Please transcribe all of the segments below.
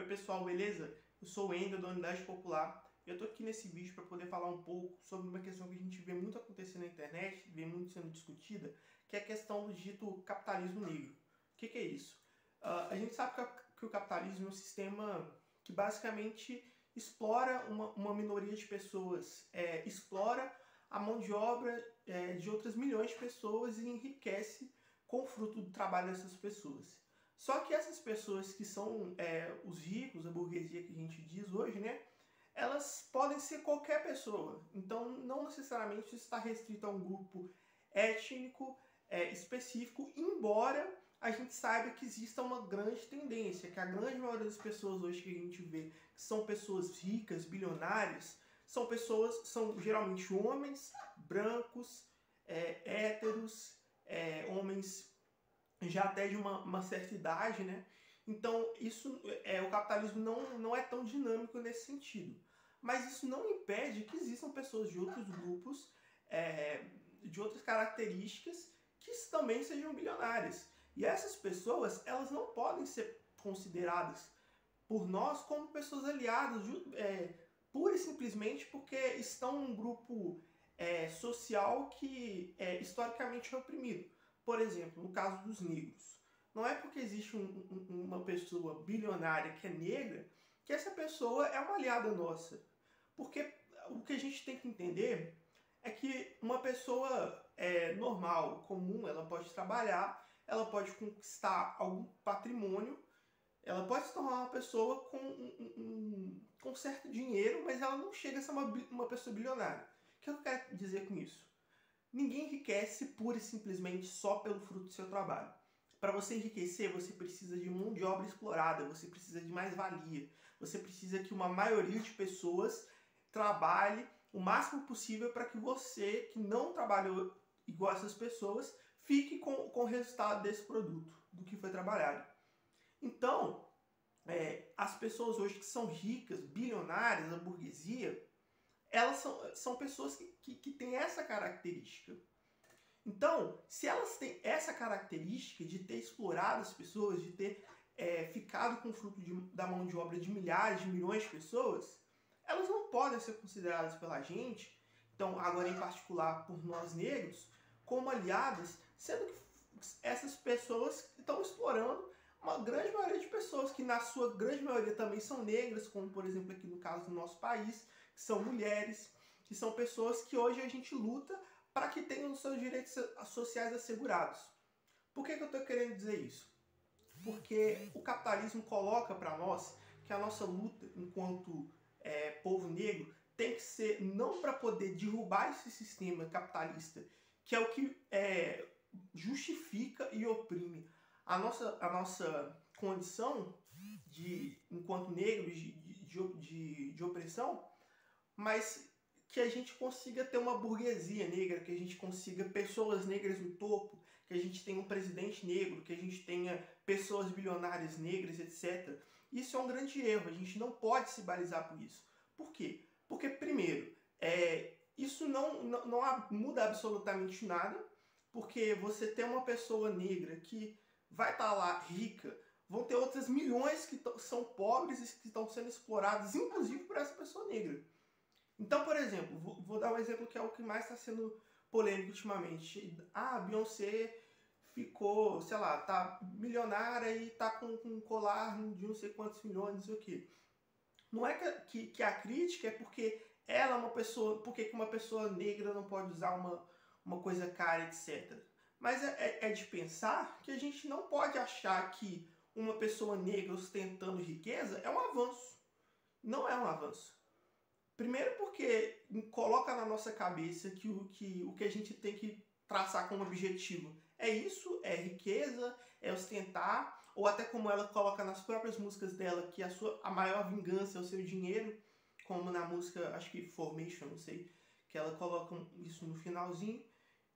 Oi pessoal, beleza? Eu sou o Ender da Unidade Popular e eu tô aqui nesse vídeo para poder falar um pouco sobre uma questão que a gente vê muito acontecer na internet, vê muito sendo discutida, que é a questão do dito capitalismo negro. O que é isso? A gente sabe que o capitalismo é um sistema que basicamente explora uma minoria de pessoas, explora a mão de obra de outras milhões de pessoas e enriquece com o fruto do trabalho dessas pessoas. Só que essas pessoas que são os ricos, a burguesia que a gente diz hoje, né? Elas podem ser qualquer pessoa. Então, não necessariamente está restrito a um grupo étnico específico, embora a gente saiba que exista uma grande tendência, que a grande maioria das pessoas hoje que a gente vê, que são pessoas ricas, bilionárias, são geralmente homens brancos, héteros, homens já até de uma certa idade, né? Então, o capitalismo não é tão dinâmico nesse sentido. Mas isso não impede que existam pessoas de outros grupos, de outras características, que também sejam bilionárias. E essas pessoas, elas não podem ser consideradas por nós como pessoas aliadas, pura e simplesmente porque estão num grupo social que é historicamente oprimido. Por exemplo, no caso dos negros. Não é porque existe uma pessoa bilionária que é negra que essa pessoa é uma aliada nossa. Porque o que a gente tem que entender é que uma pessoa normal, comum, ela pode trabalhar, ela pode conquistar algum patrimônio, ela pode se tornar uma pessoa com certo dinheiro, mas ela não chega a ser uma pessoa bilionária. O que eu quero dizer com isso? Ninguém enriquece pura e simplesmente só pelo fruto do seu trabalho. Para você enriquecer, você precisa de mão de obra explorada, você precisa de mais-valia, você precisa que uma maioria de pessoas trabalhe o máximo possível para que você, que não trabalhou igual essas pessoas, fique com o resultado desse produto, do que foi trabalhado. Então, as pessoas hoje que são ricas, bilionárias, a burguesia, elas são pessoas que têm essa característica. Então, se elas têm essa característica de ter explorado as pessoas, de ter ficado com o fruto da mão de obra de milhares, de milhões de pessoas, elas não podem ser consideradas pela gente, então agora em particular por nós negros, como aliadas, sendo que essas pessoas estão explorando uma grande maioria de pessoas que na sua grande maioria também são negras, como por exemplo aqui no caso do nosso país, que são mulheres, que são pessoas que hoje a gente luta para que tenham os seus direitos sociais assegurados. Por que eu estou querendo dizer isso? Porque o capitalismo coloca para nós que a nossa luta enquanto povo negro tem que ser não para poder derrubar esse sistema capitalista, que é o que justifica e oprime a nossa condição enquanto negros de opressão, mas que a gente consiga ter uma burguesia negra, que a gente consiga pessoas negras no topo, que a gente tenha um presidente negro, que a gente tenha pessoas bilionárias negras, etc. Isso é um grande erro, a gente não pode se balizar por isso. Por quê? Porque, primeiro, isso não muda absolutamente nada, porque você tem uma pessoa negra que vai estar lá rica, vão ter outras milhões que são pobres e que estão sendo exploradas, inclusive por essa pessoa negra. Então, por exemplo, vou dar um exemplo que é o que mais está sendo polêmico ultimamente. A Beyoncé ficou, sei lá, tá milionária e tá com um colar de não sei quantos milhões, não sei o quê. Não é que a crítica é porque ela é uma pessoa, porque uma pessoa negra não pode usar uma coisa cara, etc. Mas é de pensar que a gente não pode achar que uma pessoa negra ostentando riqueza é um avanço. Não é um avanço. Primeiro porque coloca na nossa cabeça que o que a gente tem que traçar como objetivo é isso, é riqueza, é ostentar, ou até como ela coloca nas próprias músicas dela, que a maior vingança é o seu dinheiro, como na música, acho que Formation, não sei, que ela coloca isso no finalzinho.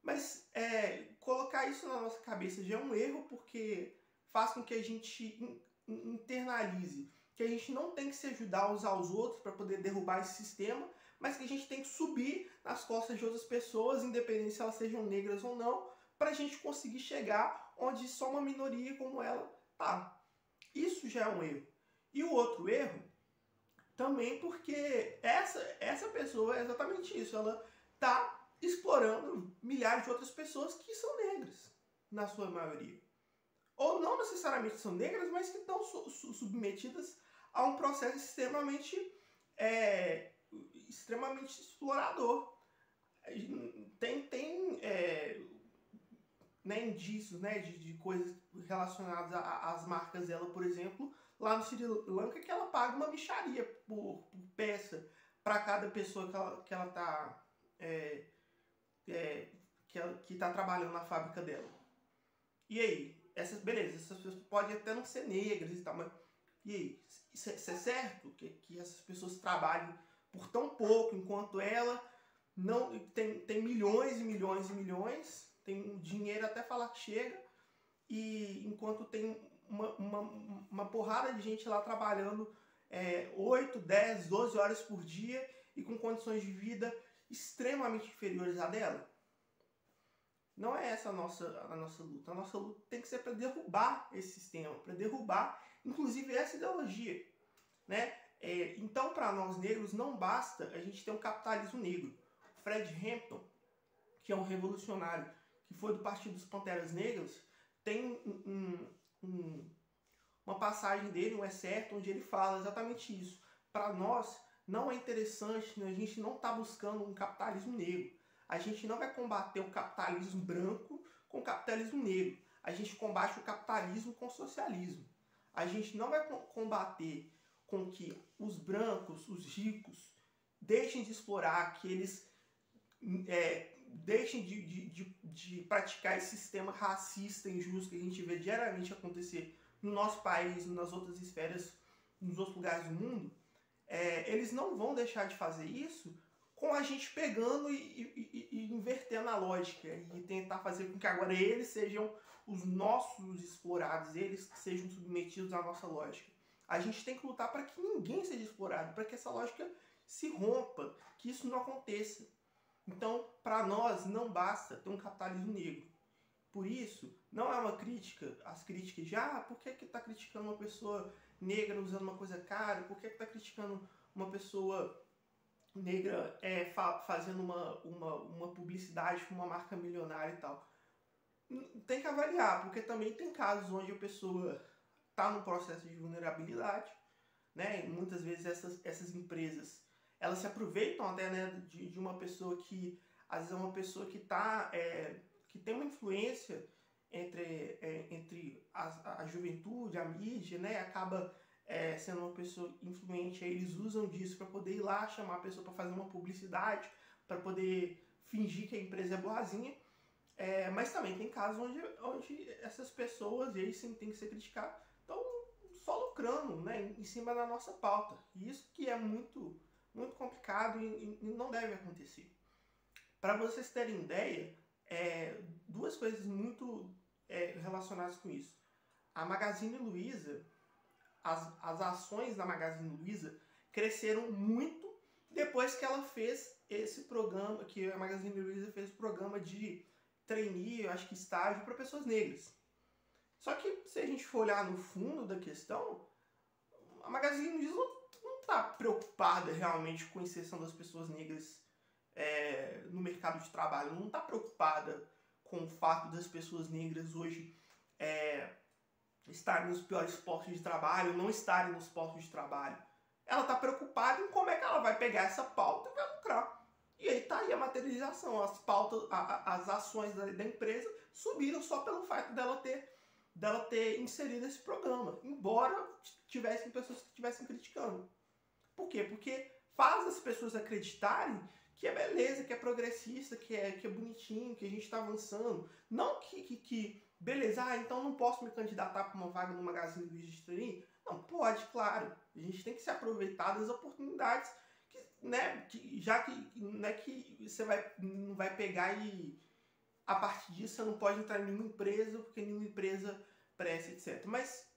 Mas colocar isso na nossa cabeça já é um erro, porque faz com que a gente internalize que a gente não tem que se ajudar uns aos outros para poder derrubar esse sistema, mas que a gente tem que subir nas costas de outras pessoas, independente se elas sejam negras ou não, para a gente conseguir chegar onde só uma minoria como ela tá. Isso já é um erro. E o outro erro, também porque essa pessoa é exatamente isso, ela está explorando milhares de outras pessoas que são negras, na sua maioria. Ou não necessariamente são negras, mas que estão submetidas a um processo extremamente explorador. Tem né, indícios, né, de coisas relacionadas às marcas dela, por exemplo, lá no Sri Lanka, que ela paga uma mixaria por peça para cada pessoa que ela está que tá trabalhando na fábrica dela. E aí? Beleza, essas pessoas podem até não ser negras e tal, mas e aí? Isso é certo? Que essas pessoas trabalhem por tão pouco, enquanto ela não tem milhões e milhões e milhões, tem dinheiro até falar que chega, e enquanto tem uma porrada de gente lá trabalhando 8, 10, 12 horas por dia e com condições de vida extremamente inferiores à dela. Não é essa a nossa luta. A nossa luta tem que ser para derrubar esse sistema, para derrubar, inclusive, essa ideologia, né? Então, para nós negros, não basta a gente ter um capitalismo negro. Fred Hampton, que é um revolucionário que foi do Partido dos Panteras Negras, tem uma passagem dele, um excerto, onde ele fala exatamente isso. Para nós, não é interessante, a gente não está buscando um capitalismo negro. A gente não vai combater o capitalismo branco com o capitalismo negro. A gente combate o capitalismo com o socialismo. A gente não vai combater com que os brancos, os ricos, deixem de explorar, que eles deixem de praticar esse sistema racista injusto que a gente vê diariamente acontecer no nosso país, nas outras esferas, nos outros lugares do mundo. Eles não vão deixar de fazer isso com a gente pegando e invertendo a lógica e tentar fazer com que agora eles sejam os nossos explorados, eles que sejam submetidos à nossa lógica. A gente tem que lutar para que ninguém seja explorado, para que essa lógica se rompa, que isso não aconteça. Então, para nós, não basta ter um capitalismo negro. Por isso, não é uma crítica, as críticas de por que está criticando uma pessoa negra usando uma coisa cara, por que está criticando uma pessoa negra fazendo uma publicidade com uma marca milionária e tal. Tem que avaliar, porque também tem casos onde a pessoa está num processo de vulnerabilidade, né? E muitas vezes essas empresas elas se aproveitam até, né, de uma pessoa que às vezes é uma pessoa que que tem uma influência entre a juventude, a mídia, né? Acaba sendo uma pessoa influente, aí eles usam disso para poder ir lá chamar a pessoa para fazer uma publicidade, para poder fingir que a empresa é boazinha. Mas também tem casos onde essas pessoas, e aí sim tem que ser criticado, estão só lucrando, né, em cima da nossa pauta. E isso que é muito, muito complicado e não deve acontecer. Para vocês terem ideia, duas coisas muito relacionadas com isso. A Magazine Luiza, as ações da Magazine Luiza cresceram muito depois que ela fez esse programa, que a Magazine Luiza fez o programa de trainee, acho que estágio, para pessoas negras. Só que se a gente for olhar no fundo da questão, a Magazine Luiza não está preocupada realmente com a inserção das pessoas negras no mercado de trabalho, não está preocupada com o fato das pessoas negras hoje estarem nos piores postos de trabalho, não estarem nos postos de trabalho. Ela está preocupada em como é que ela vai pegar essa pauta e vai lucrar. E aí está aí a materialização. As pautas, as ações da empresa subiram só pelo fato dela ter inserido esse programa, embora tivessem pessoas que estivessem criticando. Por quê? Porque faz as pessoas acreditarem que é beleza, que é progressista, que é bonitinho, que a gente está avançando. Não que beleza, então não posso me candidatar para uma vaga no Magazine Luiza de trainee? Não, pode, claro. A gente tem que se aproveitar das oportunidades, já que não é que você não vai pegar e a partir disso você não pode entrar em nenhuma empresa, porque nenhuma empresa presta, etc. Mas,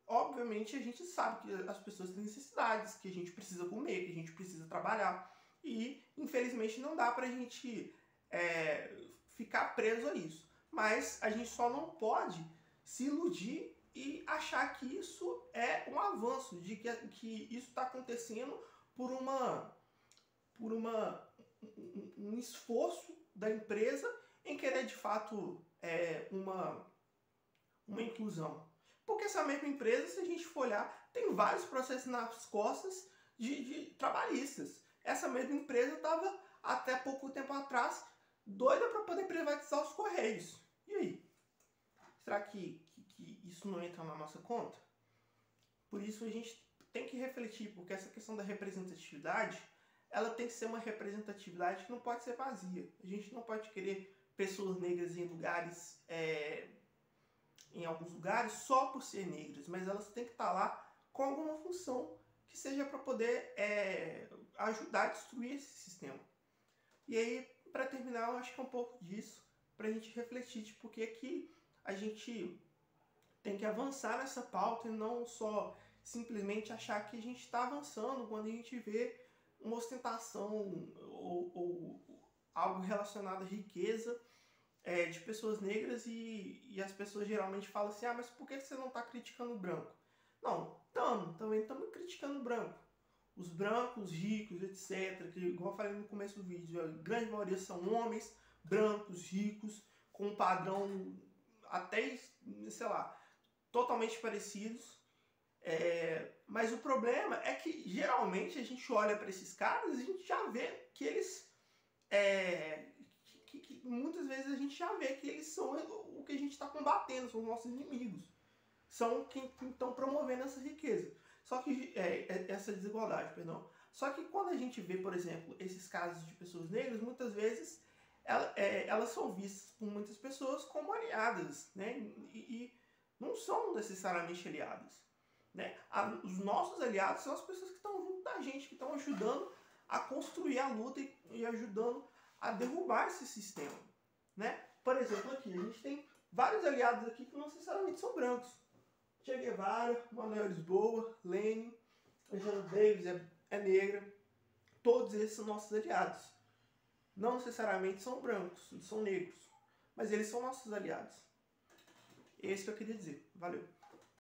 obviamente, a gente sabe que as pessoas têm necessidades, que a gente precisa comer, que a gente precisa trabalhar. E, infelizmente, não dá pra gente ficar preso a isso. Mas a gente só não pode se iludir e achar que isso é um avanço, de que isso está acontecendo por um esforço da empresa em querer de fato uma inclusão. Porque essa mesma empresa, se a gente for olhar, tem vários processos nas costas de trabalhistas. Essa mesma empresa estava até pouco tempo atrás doida para poder privatizar os Correios. E aí? Será que isso não entra na nossa conta? Por isso a gente tem que refletir, porque essa questão da representatividade, ela tem que ser uma representatividade que não pode ser vazia. A gente não pode querer pessoas negras em lugares, em alguns lugares, só por ser negras, mas elas têm que estar lá com alguma função que seja para poder ajudar a destruir esse sistema. E aí, para terminar, eu acho que é um pouco disso, para a gente refletir de por que a gente tem que avançar nessa pauta e não só simplesmente achar que a gente está avançando quando a gente vê uma ostentação ou algo relacionado à riqueza de pessoas negras e as pessoas geralmente falam assim, mas por que você não está criticando o branco? Não, também estamos criticando o branco. Os brancos, ricos, etc., que, igual eu falei no começo do vídeo, a grande maioria são homens brancos, ricos, com um padrão até, sei lá, totalmente parecidos. Mas o problema é que geralmente a gente olha para esses caras e a gente já vê que eles que muitas vezes a gente já vê que eles são o que a gente está combatendo, são os nossos inimigos, são quem estão promovendo essa riqueza, só que essa desigualdade, perdão. Só que quando a gente vê, por exemplo, esses casos de pessoas negras, muitas vezes elas são vistas por muitas pessoas como aliadas, né? E não são necessariamente aliadas, né? Os nossos aliados são as pessoas que estão junto da gente, que estão ajudando a construir a luta e ajudando a derrubar esse sistema, né? Por exemplo, aqui a gente tem vários aliados aqui que não necessariamente são brancos. Che Guevara, Manuel Lisboa, Lenin, Angela Davis é negra. Todos esses são nossos aliados. Não necessariamente são brancos, são negros, mas eles são nossos aliados. É isso que eu queria dizer. Valeu!